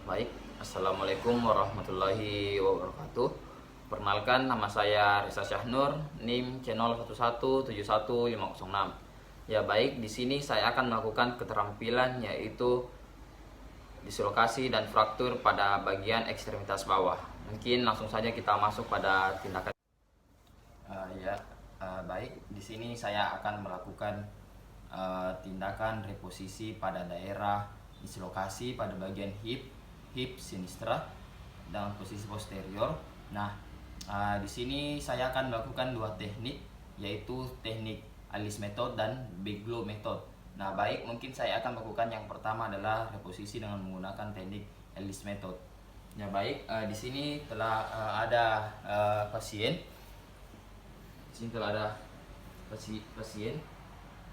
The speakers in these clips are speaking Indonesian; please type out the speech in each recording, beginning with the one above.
Baik, Assalamualaikum warahmatullahi wabarakatuh. Perkenalkan, nama saya Reza Syahnur, NIM channel 1171506. Ya baik, di sini saya akan melakukan keterampilan yaitu dislokasi dan fraktur pada bagian ekstremitas bawah. Mungkin langsung saja kita masuk pada tindakan. Baik, di sini saya akan melakukan tindakan reposisi pada daerah dislokasi pada bagian hip sinistra dalam posisi posterior. Nah, di sini saya akan melakukan dua teknik, yaitu teknik Alice method dan Beglow method. Nah, baik, mungkin saya akan melakukan yang pertama adalah reposisi dengan menggunakan teknik Alice method. Ya baik, di sini telah ada pasien. Di sini telah ada pasien.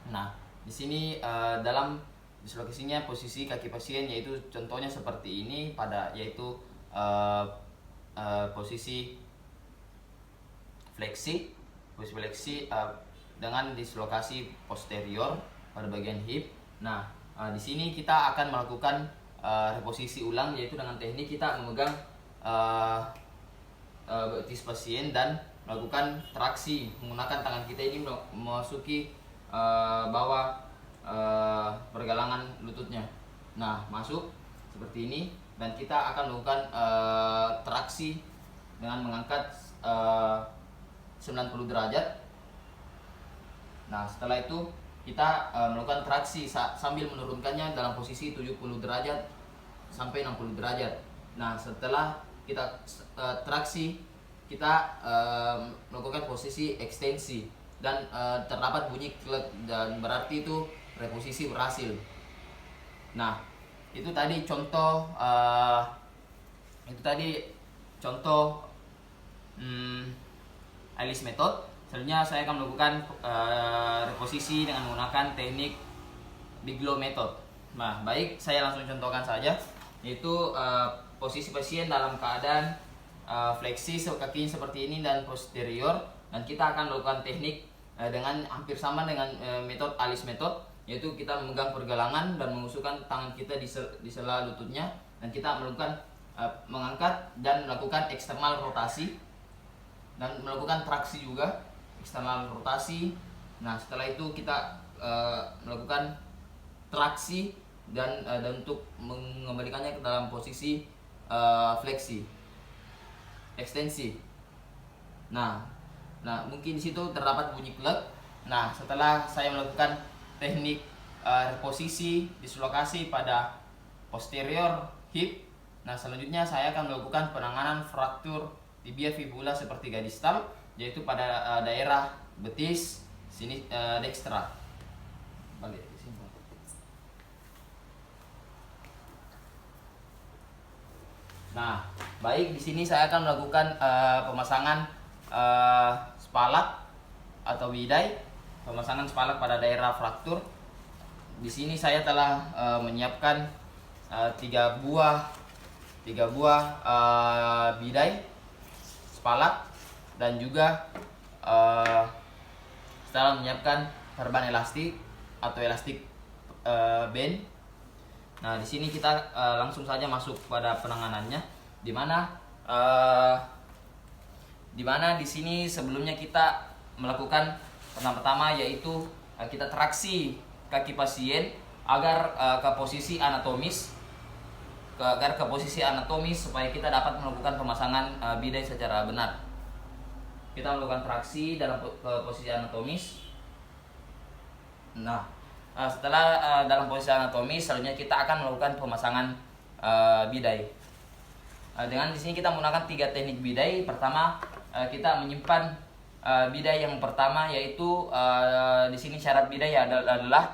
Nah, di sini dalam dislokasinya posisi kaki pasien yaitu contohnya seperti ini yaitu posisi fleksi dengan dislokasi posterior pada bagian hip. Nah, di sini kita akan melakukan reposisi ulang yaitu dengan teknik kita memegang betis pasien dan melakukan traksi menggunakan tangan kita ini memasuki bawah pergelangan lututnya. Nah, masuk seperti ini dan kita akan melakukan traksi dengan mengangkat 90 derajat. Nah, setelah itu kita melakukan traksi sambil menurunkannya dalam posisi 70 derajat sampai 60 derajat. Nah, setelah kita traksi, kita melakukan posisi ekstensi dan terdapat bunyi klek dan berarti itu reposisi berhasil. Nah, itu tadi contoh Alice method. Selanjutnya saya akan melakukan reposisi dengan menggunakan teknik Beglow method. Nah, baik, saya langsung contohkan saja, yaitu posisi pasien dalam keadaan fleksi kaki seperti ini dan posterior, dan kita akan melakukan teknik dengan hampir sama dengan metode Alice method, yaitu kita memegang pergelangan dan mengusungkan tangan kita di sela lututnya, dan kita melakukan mengangkat dan melakukan eksternal rotasi dan melakukan traksi juga eksternal rotasi. Nah, setelah itu kita melakukan traksi dan untuk mengembalikannya ke dalam posisi fleksi ekstensi. Nah, mungkin di situ terdapat bunyi klek. Nah, setelah saya melakukan teknik reposisi dislokasi pada posterior hip, nah selanjutnya saya akan melakukan penanganan fraktur tibia fibula sepertiga distal, yaitu pada daerah betis sini dextra. Balik ke sini. Nah, baik, di sini saya akan melakukan pemasangan spalak atau bidai, pemasangan spalak pada daerah fraktur. Di sini saya telah menyiapkan tiga buah bidai spalak dan juga setelah menyiapkan perban elastik atau elastik band. Nah, di sini kita langsung saja masuk pada penanganannya, di mana di sini sebelumnya kita melakukan pertama yaitu kita traksi kaki pasien agar ke posisi anatomis supaya kita dapat melakukan pemasangan bidai secara benar. Kita melakukan traksi dalam posisi anatomis. Nah, setelah dalam posisi anatomis, selanjutnya kita akan melakukan pemasangan bidai. Dengan di sini kita menggunakan 3 teknik bidai. Pertama, kita menyimpan bidai yang pertama, yaitu di sini syarat bidai adalah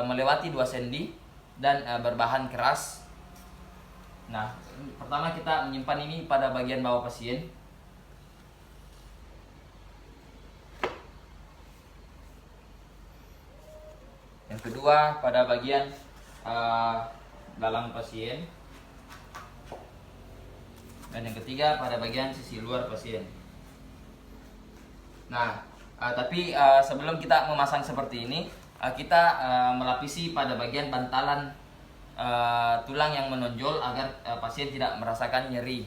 melewati 2 cm dan berbahan keras. Nah, pertama kita menyimpan ini pada bagian bawah pasien. Yang kedua pada bagian dalam pasien, dan yang ketiga pada bagian sisi luar pasien. Nah, tapi sebelum kita memasang seperti ini, kita melapisi pada bagian bantalan tulang yang menonjol agar pasien tidak merasakan nyeri.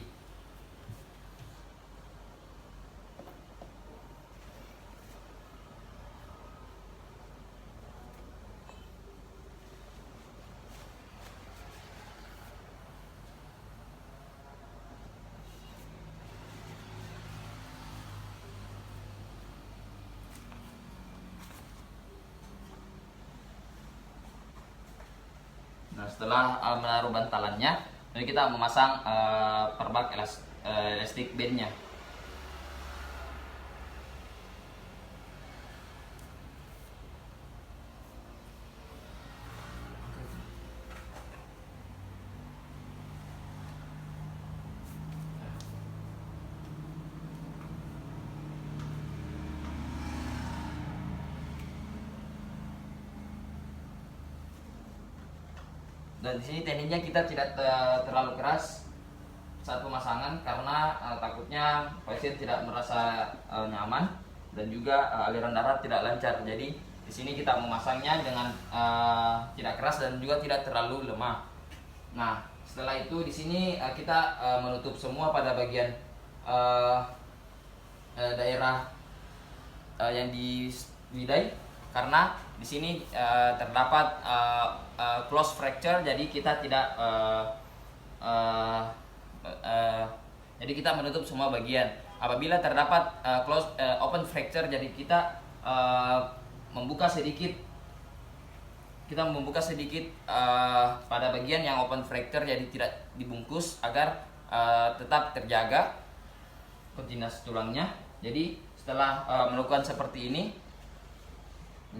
Nah, setelah menaruh bantalannya, lalu kita memasang perbak elastik bandnya. Dan di sini tekniknya kita tidak terlalu keras saat pemasangan karena takutnya pasien tidak merasa nyaman dan juga aliran darah tidak lancar. Jadi di sini kita memasangnya dengan tidak keras dan juga tidak terlalu lemah. Nah, setelah itu di sini kita menutup semua pada bagian daerah yang di bidai, karena di sini terdapat close fracture, jadi kita tidak jadi kita menutup semua bagian. Apabila terdapat open fracture, jadi kita membuka sedikit pada bagian yang open fracture, jadi tidak dibungkus agar tetap terjaga kontinuitas tulangnya. Jadi setelah melakukan seperti ini,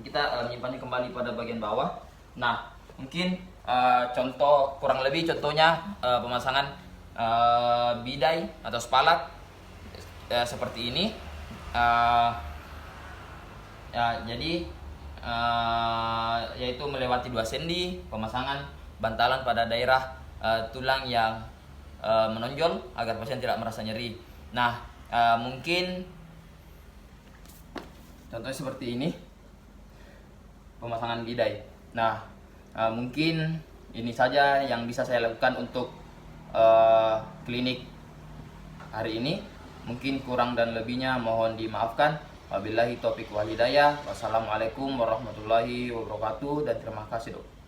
kita menyimpannya kembali pada bagian bawah. Nah, mungkin contoh kurang lebih contohnya pemasangan bidai atau spalat seperti ini. Jadi yaitu melewati 2 sendi, pemasangan bantalan pada daerah tulang yang menonjol agar pasien tidak merasa nyeri. Nah, mungkin contohnya seperti ini, pemasangan bidai. Nah, mungkin ini saja yang bisa saya lakukan untuk klinik hari ini. Mungkin kurang dan lebihnya mohon dimaafkan. Wabillahi taufiq wal hidayah. Wassalamualaikum warahmatullahi wabarakatuh, dan terima kasih, Dok.